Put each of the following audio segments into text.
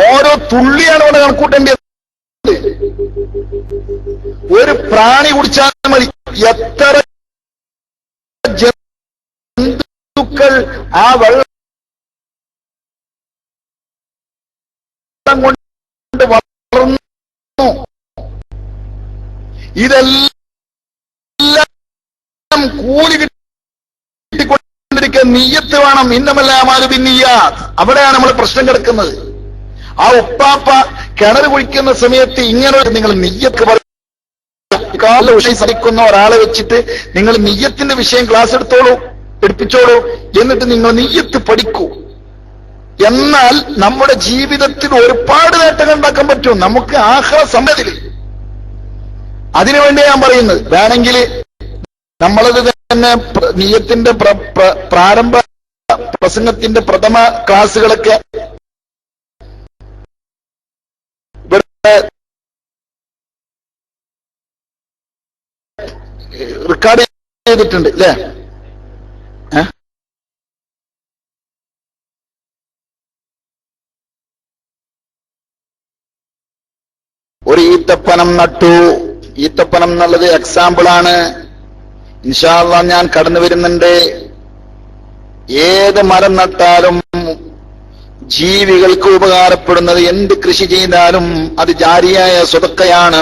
ഓരോ തുള്ളിയാണ് ഇവിടെ കണക്കൂട്ടേണ്ടത്. ഒരു പ്രാണി കുടിച്ചാൽ മതി, എത്ര ജന്തുക്കൾ ആ വെള്ളം കൊണ്ട് വളർന്നു. ഇതെല്ലാം കൂലി കിട്ടിക്കൊണ്ടിരിക്കുന്ന നിയ്യത്ത് വേണം. ഇന്നമല്ലാമാലു ബിന്നിയ്യാത്ത്. അവിടെയാണ് നമ്മൾ പ്രശ്നം കിടക്കുന്നത്. ആ ഉപ്പാപ്പ കിണർ കുഴിക്കുന്ന സമയത്ത് ഇങ്ങനെ നിങ്ങൾ നിയ്യത്ത് സഹിക്കുന്ന ഒരാളെ വെച്ചിട്ട് നിങ്ങൾ നിയ്യത്തിന്റെ വിഷയം ക്ലാസ് എടുപ്പിച്ചോളൂ, എന്നിട്ട് നിങ്ങൾ നിയ്യത്ത് പഠിക്കൂ. എന്നാൽ നമ്മുടെ ജീവിതത്തിൽ ഒരുപാട് നേട്ടങ്ങൾ ഉണ്ടാക്കാൻ പറ്റും നമുക്ക് ആഖിറ സമയത്തിൽ. അതിനുവേണ്ടി ഞാൻ പറയുന്നത്, വേണമെങ്കിൽ നമ്മളത് തന്നെ നിയ്യത്തിന്റെ പ്രാരംഭ പ്രസംഗത്തിന്റെ പ്രഥമ ക്ലാസുകളൊക്കെ റെക്കോർഡ് ചെയ്തിട്ടുണ്ട് അല്ലേ? ഒരു ഈത്തപ്പനം നട്ടു. ഈത്തപ്പനം എന്നുള്ളത് എക്സാമ്പിൾ ആണ്. ഇൻഷാ അല്ലാഹ് ഞാൻ കടന്നു വരുന്നുണ്ട്. ഏത് മരം നട്ടാലും ജീവികൾക്ക് ഉപകാരപ്പെടുന്നത്, എന്ത് കൃഷി ചെയ്താലും അത് ജാരിയായ സ്വതക്കയാണ്.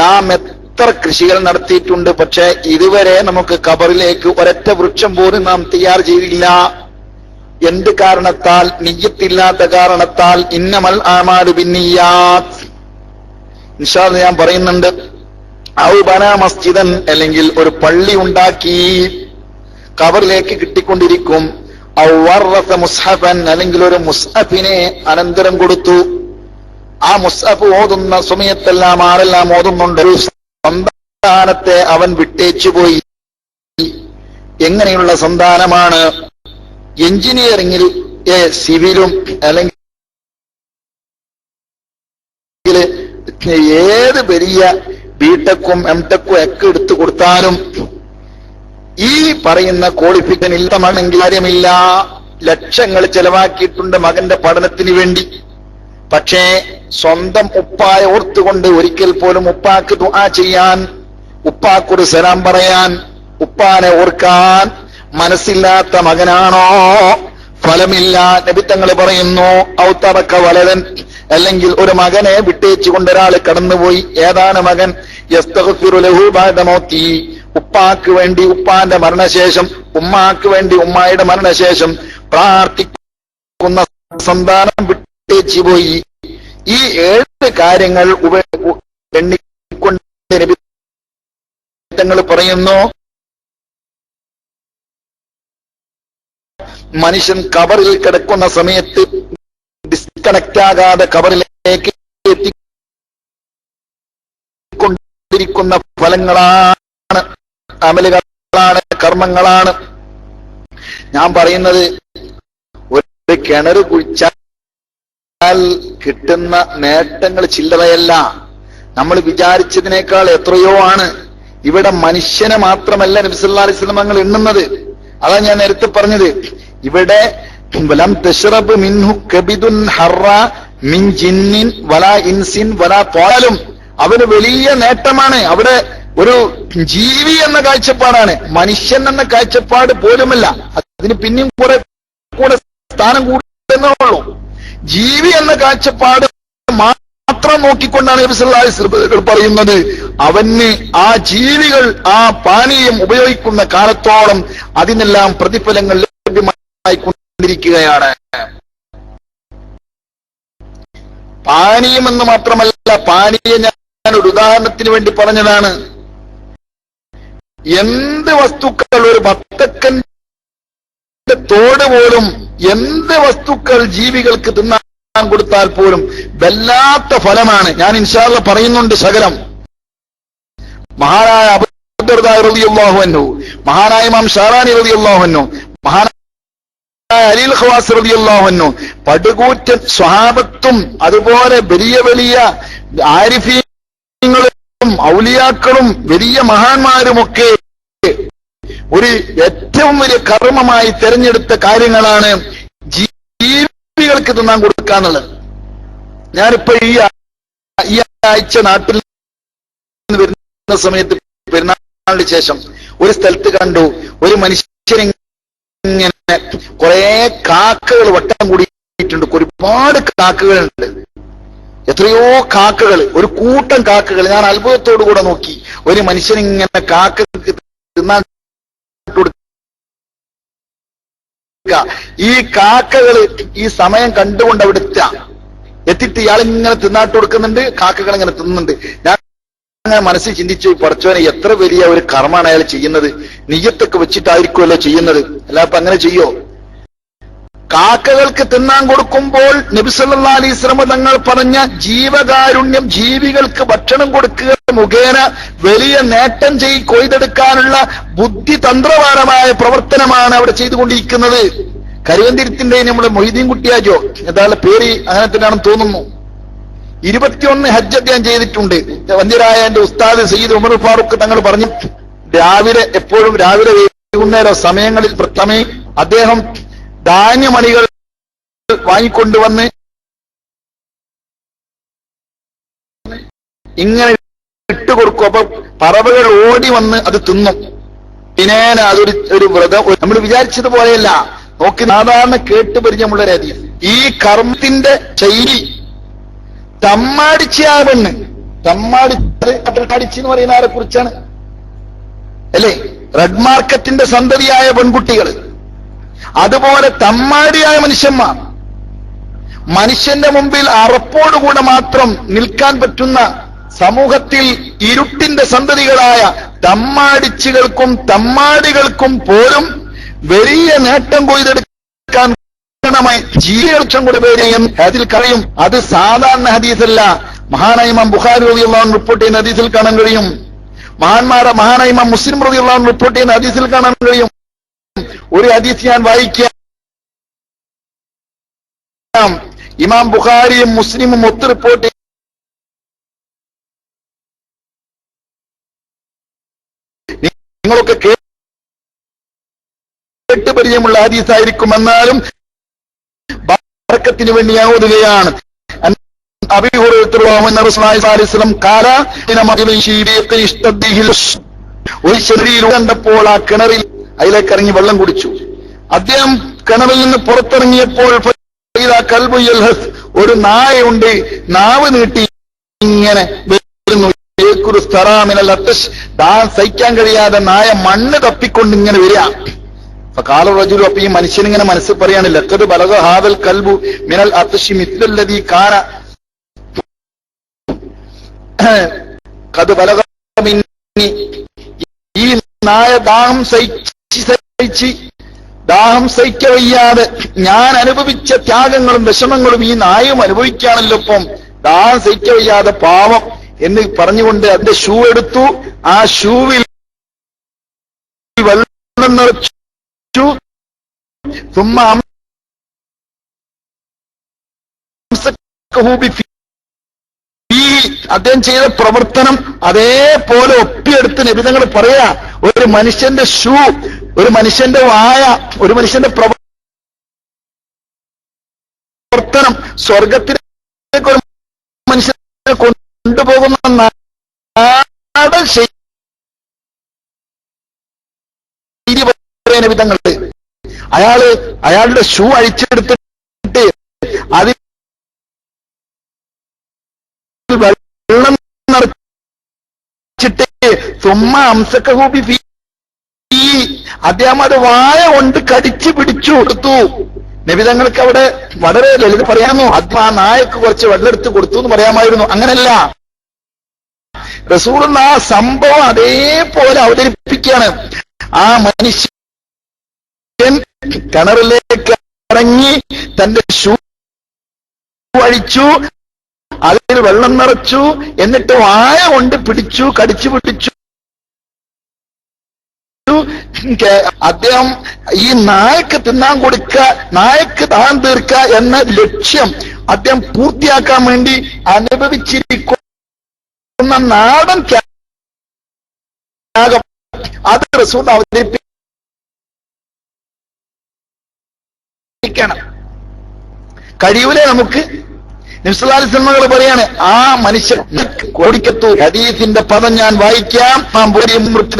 നാം എത്ര കൃഷികൾ നടത്തിയിട്ടുണ്ട്, പക്ഷെ ഇതുവരെ നമുക്ക് ഖബറിലേക്ക് ഒരൊറ്റ വൃക്ഷം പോലും നാം തയ്യാർ ചെയ്തില്ല. എന്ത് കാരണത്താൽ? നിയ്യത്തില്ലാത്ത കാരണത്താൽ. ഇന്നമൽ അഅ്മാലു ബിന്നിയ്യാത്ത്. ഇൻഷാ അല്ലാഹ് ഞാൻ പറയുന്നുണ്ട്. ഔ ബന മസ്ജിദൻ, അല്ലെങ്കിൽ ഒരു പള്ളി ഉണ്ടാക്കി ഖബറിലേക്ക് കിട്ടിക്കൊണ്ടിരിക്കും. ഔ വറസ മുസ്ഹഫൻ, അല്ലെങ്കിൽ ഒരു മുസ്ഹഫിനെ അനന്തരം കൊടുത്തു. ആ മുസ്ഹഫ് ഓതുന്ന സമയത്തെല്ലാം ആരെല്ലാം ഓതുന്നുണ്ട്, സന്താനത്തെ അവൻ വിട്ടേച്ചുപോയി. എങ്ങനെയുള്ള സന്താനമാണ്? എഞ്ചിനീയറിംഗിൽ സിവിലും അല്ലെങ്കിൽ ഏത് വലിയ ബിടെക്കും എംടെക്കും ഒക്കെ എടുത്തു കൊടുത്താലും ഈ പറയുന്ന ക്വാളിഫിക്കേഷൻ ഇല്ലമാണെങ്കിൽ കാര്യമില്ല. ലക്ഷങ്ങൾ ചെലവാക്കിയിട്ടുണ്ട് മകന്റെ പഠനത്തിന് വേണ്ടി. പക്ഷേ സ്വന്തം ഉപ്പായെ ഓർത്തുകൊണ്ട് ഒരിക്കൽ പോലും ഉപ്പാക്ക് ദുആ ചെയ്യാൻ, ഉപ്പാക്കൊരു സലാം പറയാൻ, ഉപ്പാനെ ഓർക്കാൻ മനസ്സില്ലാത്ത മകനാണോ? ഫലമില്ല. നബി തങ്ങൾ പറയുന്നു, ഔതറക വലദൻ, അല്ലെങ്കിൽ ഒരു മകനെ വിട്ടേച്ചുകൊണ്ട് ഒരാൾ കടന്നുപോയി. ഏതാണ് മകൻ? യസ്തഗ്ഫിറു ലഹു ബഅദ മൗതി, ഉപ്പാക്ക് വേണ്ടി ഉപ്പാന്റെ മരണശേഷം, ഉമ്മാക്ക് വേണ്ടി ഉമ്മായുടെ മരണശേഷം പ്രാർത്ഥിക്കുന്ന സന്താനം വിട്ടേച്ചു പോയി. ഈ 7 കാര്യങ്ങൾ എണ്ണിക്കൊണ്ട് നബി തങ്ങൾ പറയുന്നു, മനുഷ്യൻ ഖബറിൽ കിടക്കുന്ന സമയത്ത് ഡിസ്കണക്ട് ആകാതെ ഖബറിലേക്ക് എത്തിക്കൊണ്ടിരിക്കുന്ന ഫലങ്ങളാണ്, അമലുകളാണ്, കർമ്മങ്ങളാണ്. ഞാൻ പറയുന്നത്, ഒരു കിണർ കുഴിച്ചാൽ കിട്ടുന്ന നേട്ടങ്ങൾ ചില്ലറയല്ല, നമ്മൾ വിചാരിച്ചതിനേക്കാൾ എത്രയോ ആണ്. ഇവിടെ മനുഷ്യനെ മാത്രമല്ല നബി സല്ലല്ലാഹു അലൈഹി വസല്ലം തങ്ങൾ എണ്ണുന്നത്. അതാ ഞാൻ നേരത്തെ പറഞ്ഞത്. ഇവിടെ വലം തശ്റബ് മിൻഹു കബിദുൻ ഹറ മിൻ ജിന്നിൻ വലാ ഇൻസിൻ വലാ ത്വാലും, അവന് വലിയ നേട്ടമാണ്. അവിടെ ഒരു ജീവി എന്ന കാഴ്ചപ്പാടാണ്, മനുഷ്യൻ എന്ന കാഴ്ചപ്പാട് പോലുമല്ല. അതിന് പിന്നെയും കൂടെ സ്ഥാനം കൂടുന്നുള്ളൂ. ജീവി എന്ന കാഴ്ചപ്പാട് മാത്രം നോക്കിക്കൊണ്ടാണ് നബി സല്ലല്ലാഹു അലൈഹി വസല്ലം പറയുന്നത്, അവന് ആ ജീവികൾ ആ പാനീയം ഉപയോഗിക്കുന്ന കാലത്തോളം അതിനെല്ലാം പ്രതിഫലങ്ങൾ ലഭ്യമായിക്കൊണ്ടിരിക്കുകയാണ്. പാനീയം എന്ന് മാത്രമല്ല, പാനീയം ഞാൻ ഒരു ഉദാഹരണത്തിന് വേണ്ടി പറഞ്ഞതാണ്. എന്ത് വസ്തുക്കൾ, ഒരു ബത്തക്കന്റെ തോട് പോലും, എന്ത് വസ്തുക്കൾ ജീവികൾക്ക് തിന്നാൻ കൊടുത്താൽ പോലും വല്ലാത്ത ഫലമാണ്. ഞാൻ ഇൻഷാ അല്ലാഹ് പറയുന്നുണ്ട് ശകലം. മഹാനായ അബൂ ദർദാ റളിയല്ലാഹു അൻഹു, മഹാനായ ഇമാം ഷാറാനി റളിയല്ലാഹു അൻഹു, മഹാനായ അലി ഖവാസ് റളിയല്ലാഹു അൻഹു, പടുകൂറ്റൻ സ്വഹാബത്തും അതുപോലെ വലിയ വലിയ ആരിഫീങ്ങളും ഔലിയാക്കളും വലിയ മഹാന്മാരുമൊക്കെ ഒരു ഏറ്റവും വലിയ കർമ്മമായി തെരഞ്ഞെടുത്ത കാര്യങ്ങളാണ് ജീവികൾക്ക് തിന്നാൻ കൊടുക്കാന്നുള്ളത്. ഞാനിപ്പോ ഈ ആഴ്ച നാട്ടിൽ വരുന്ന സമയത്ത് പെരുന്നാളിന് ശേഷം ഒരു സ്ഥലത്ത് കണ്ടു, ഒരു മനുഷ്യനിങ്ങനെ കുറെ കാക്കകൾ വട്ടം കൂടിയിട്ടുണ്ട്. ഒരുപാട് കാക്കകളുണ്ട്, എത്രയോ കാക്കകൾ, ഒരു കൂട്ടം കാക്കകൾ. ഞാൻ അത്ഭുതത്തോടു കൂടെ നോക്കി. ഒരു മനുഷ്യനിങ്ങനെ കാക്കക്ക് തിന്നാൻ ഈ കാക്കകള് ഈ സമയം കണ്ടുകൊണ്ട് അവിടെ എത്തിയിട്ട് ഇയാളിങ്ങനെ തിന്നാട്ട് കൊടുക്കുന്നുണ്ട്, കാക്കകൾ ഇങ്ങനെ തിന്നുന്നുണ്ട്. ഞാൻ അങ്ങനെ മനസ്സിൽ ചിന്തിച്ചു, പഠിച്ചവനെ എത്ര വലിയ ഒരു കർമ്മമാണ് അയാൾ ചെയ്യുന്നത്. നിയ്യത്തൊക്കെ വെച്ചിട്ടായിരിക്കുമല്ലോ ചെയ്യുന്നത്, അല്ലാതെ അങ്ങനെ ചെയ്യോ? കാക്കകൾക്ക് തിന്നാൻ കൊടുക്കുമ്പോൾ നബി സല്ലല്ലാഹു അലൈഹി വസല്ലം തങ്ങൾ പറഞ്ഞ ജീവകാരുണ്യം, ജീവികൾക്ക് ഭക്ഷണം കൊടുക്കുക മുഖേന വലിയ നേട്ടം കൊയ്തെടുക്കാനുള്ള ബുദ്ധിതന്ത്രപരമായ പ്രവർത്തനമാണ് അവിടെ ചെയ്തുകൊണ്ടിരിക്കുന്നത്. കരുവന്തിരത്തിന്റെ നമ്മുടെ മൊയ്തീൻ കുട്ടിയാജോ എന്തായാലും പേര് അങ്ങനെ തന്നെയാണെന്ന് തോന്നുന്നു. 21 ഹജ്ജ് അദ്ദേഹം ചെയ്തിട്ടുണ്ട്. വന്ധ്യരായ എന്റെ ഉസ്താദ് സയ്യിദ് ഉമർ ഫാറൂഖ് തങ്ങൾ പറഞ്ഞു, രാവിലെ എപ്പോഴും രാവിലെ വൈകുന്നേരം സമയങ്ങളിൽ പ്രഥമേ അദ്ദേഹം ധാന്യമണികൾ വാങ്ങിക്കൊണ്ടുവന്ന് ഇങ്ങനെ ഇട്ടുകൊടുക്കും. അപ്പൊ പറവകൾ ഓടി വന്ന് അത് തിന്നും. പിന്നെ അതൊരു വ്രതം നമ്മൾ വിചാരിച്ചതുപോലെയല്ല. നോക്കി സാധാരണ കേട്ടുപരിചയമുള്ള രീതി. ഈ കർമ്മത്തിന്റെ ശൈലി തമ്മാടിച്ചായ പെണ്ണ്, തമ്മാടിച്ച് എന്ന് പറയുന്ന ആരെ കുറിച്ചാണ് അല്ലേ? റെഡ് മാർക്കറ്റിന്റെ സന്തതിയായ പെൺകുട്ടികൾ, അതുപോലെ തമ്മാടിയായ മനുഷ്യന്മാർ, മനുഷ്യന്റെ മുമ്പിൽ അറപ്പോടുകൂടെ മാത്രം നിൽക്കാൻ പറ്റുന്ന സമൂഹത്തിൽ ഇരുട്ടിന്റെ സന്തതികളായ തമ്മാടിച്ചുകൾക്കും തമ്മാടികൾക്കും പോലും വലിയ നേട്ടം കൊയ്തെടുക്കാൻ ജീവിതം കൂടെ പേരെയും അതിൽ കഴിയും. അത് സാധാരണ ഹദീസല്ല. മഹാനായ ഇമാം ബുഖാരി റളിയല്ലാഹു അൻഹു റിപ്പോർട്ട് ചെയ്യുന്ന ഹദീസിൽ കാണാൻ കഴിയും. മഹാനായ ഇമാം മുസ്ലിം റളിയല്ലാഹു അൻഹു റിപ്പോർട്ട് ചെയ്യുന്ന ഹദീസിൽ കാണാൻ കഴിയും. ഒരു ഹദീസ് ഞാൻ വായിക്കാം. ഇമാം ബുഖാരിയും മുസ്ലിമും ഒത്ത് റിപ്പോർട്ട് നിങ്ങളൊക്കെ കേട്ട് പരിചയമുള്ള ഹദീസായിരിക്കും, എന്നാലും ബർക്കത്തിന് വേണ്ടി ഞാൻ ഓതുകയാണ്. അബീ ഹുറൈറ റളിയല്ലാഹു ഒരു ശരീരം കണ്ടപ്പോൾ ആ കിണറിൽ അതിലേക്ക് ഇറങ്ങി വെള്ളം കുടിച്ചു. അദ്ദേഹം കിണറിൽ നിന്ന് പുറത്തിറങ്ങിയപ്പോൾ ഒരു നായയുണ്ട്, നാവ് നീട്ടി ഇങ്ങനെ വരുന്നു. താൻ സഹിക്കാൻ കഴിയാതെ നായ മണ്ണ് തപ്പിക്കൊണ്ട് ഇങ്ങനെ വരിക. കാല റജുലു, അപ്പൊ ഈ മനുഷ്യനിങ്ങനെ മനസ്സിൽ പറയാണ്, ലഖദ് ബലഗ ഹാദൽ കൽബു മിനൽ അത്ശി മിത്ലല്ലദീ കാന ഖദ് ബലഗ മിന്നി. ഈ നായ ദാഹം സഹിക്ക വയ്യാതെ ഞാൻ അനുഭവിച്ച ത്യാഗങ്ങളും വിഷമങ്ങളും ഈ നായും അനുഭവിക്കുകയാണല്ലോ. ഇപ്പം ദാഹം സഹിക്ക വയ്യാതെ പാവം എന്ന് പറഞ്ഞുകൊണ്ട് അതിന്റെ ഷൂ എടുത്തു. ആ ഷൂവിൽ വെള്ളം നിറച്ചു. അദ്ദേഹം ചെയ്ത പ്രവർത്തനം അതേപോലെ ഒപ്പിയെടുത്ത് നബി തങ്ങൾ പറയാ, ഒരു മനുഷ്യന്റെ ഷൂ, ഒരു മനുഷ്യന്റെ വായ, ഒരു മനുഷ്യന്റെ പ്രവർത്തനം സ്വർഗത്തിലേക്ക് ഒരു മനുഷ്യനെ കൊണ്ടുപോകുന്ന നാടൻ നബി തങ്ങൾ അയാളുടെ ഷൂ അഴിച്ചെടുത്തിട്ട് അതിൽ വെള്ളം നിറച്ചിട്ട് അദ്ദേഹം അത് വായ കൊണ്ട് കടിച്ചു പിടിച്ചു കൊടുത്തു. നബിതങ്ങൾക്ക് അവിടെ വളരെ ലളിത പറയാമോ, അത് ആ നായക്ക് കുറച്ച് വെള്ളം എടുത്ത് കൊടുത്തു എന്ന് പറയാമായിരുന്നു. അങ്ങനല്ല, റസൂലുള്ളാഹി ആ സംഭവം അതേപോലെ അവതരിപ്പിക്കുകയാണ്. ആ മനുഷ്യൻ കിണറിലേക്ക് ഇറങ്ങി തന്റെ ഷൂ അഴിച്ചു, അതിൽ വെള്ളം നിറച്ചു, എന്നിട്ട് വായ കൊണ്ട് പിടിച്ചു, കടിച്ചു പിടിച്ചു. അദ്ദേഹം ഈ നായക്ക് തിന്നാൻ കൊടുക്കുക, നായക്ക് ദാഹം തീർക്കുക എന്ന ലക്ഷ്യം അദ്ദേഹം പൂർത്തിയാക്കാൻ വേണ്ടി അനുഭവിച്ചിരിക്കുന്ന നാടൻ ത്യാഗം അത് റസൂൽ അവതരിപ്പിക്കണം. കഴിയൂലേ നമുക്ക്? നബി സല്ലല്ലാഹു അലൈഹി വസല്ലം പറയാണ്, ആ മനുഷ്യൻ കോടിക്കത്തു ഹദീസിന്റെ പദം ഞാൻ വായിക്കാം.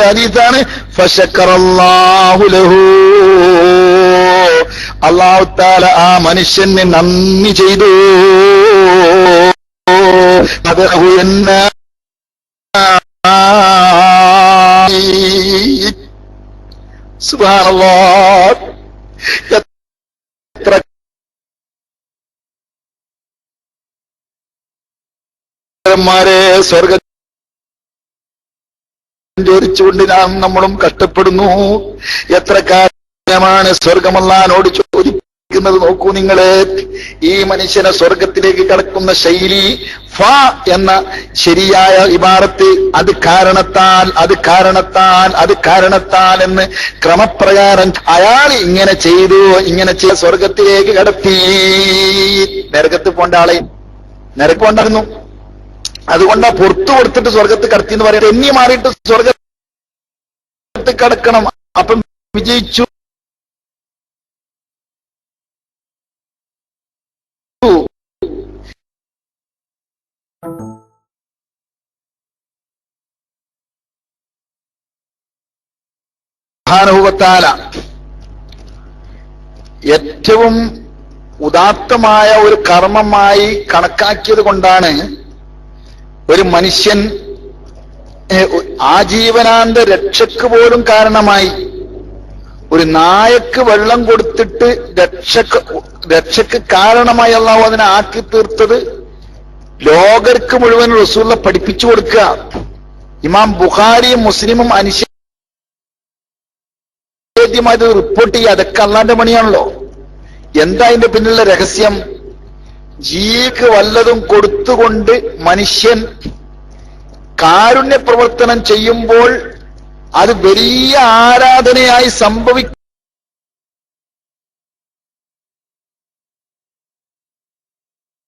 ഹദീസാണ്. ഫശക്കറല്ലാഹു ലഹു, അല്ലാഹു തആല ആ മനുഷ്യന് നന്ദി ചെയ്തു. അദഹു എന്നാ സുബ്ഹാനല്ലാഹ്. എത്ര സ്വർഗം ചോദിച്ചുകൊണ്ട് നമ്മളും കഷ്ടപ്പെടുന്നു. എത്ര കാര്യമാണ് സ്വർഗമല്ലാനോട് ചോദിക്കുന്നത്. നോക്കൂ നിങ്ങള്, ഈ മനുഷ്യനെ സ്വർഗത്തിലേക്ക് കടക്കുന്ന ശൈലി ഫ എന്ന ശരിയായ ഇബാറത്ത് അത് കാരണത്താൽ എന്ന് ക്രമപ്രകാരം അയാൾ ഇങ്ങനെ ചെയ്തു, ഇങ്ങനെ സ്വർഗത്തിലേക്ക് കടത്തി. നരകത്ത് പോണ്ട ആളെ നരകം ഉണ്ടായിരുന്നു, അതുകൊണ്ടാ പുറത്തു കൊടുത്തിട്ട് സ്വർഗത്ത് കടത്തി എന്ന് പറയുന്നത്. എണ്ണി മാറിയിട്ട് സ്വർഗത്ത് കടക്കണം, അപ്പം വിജയിച്ചു. സുബ്ഹാനഹു ഏറ്റവും ഉദാത്തമായ ഒരു കർമ്മമായി കണക്കാക്കിയത് കൊണ്ടാണ് ഒരു മനുഷ്യൻ ആജീവനാന്ത രക്ഷക്ക് പോലും കാരണമായി. ഒരു നായക്ക് വെള്ളം കൊടുത്തിട്ട് രക്ഷക്ക് കാരണമായി അല്ലാഹു അതിനെ ആക്കി തീർത്തത് ലോകർക്ക് മുഴുവൻ റസൂലുള്ളാഹി പഠിപ്പിച്ചു കൊടുക്കുക. ഇമാം ബുഖാരിയും മുസ്ലിമും അനിഷേധ്യമായത് റിപ്പോർട്ട് ചെയ്യുക. അതൊക്കെ അള്ളാന്റെ പണിയാണല്ലോ. എന്താ അതിന്റെ പിന്നിലുള്ള രഹസ്യം? ജീവിക്ക് വല്ലതും കൊടുത്തുകൊണ്ട് മനുഷ്യൻ കാരുണ്യ പ്രവർത്തനം ചെയ്യുമ്പോൾ അത് വലിയ ആരാധനയായി സംഭവിക്കും.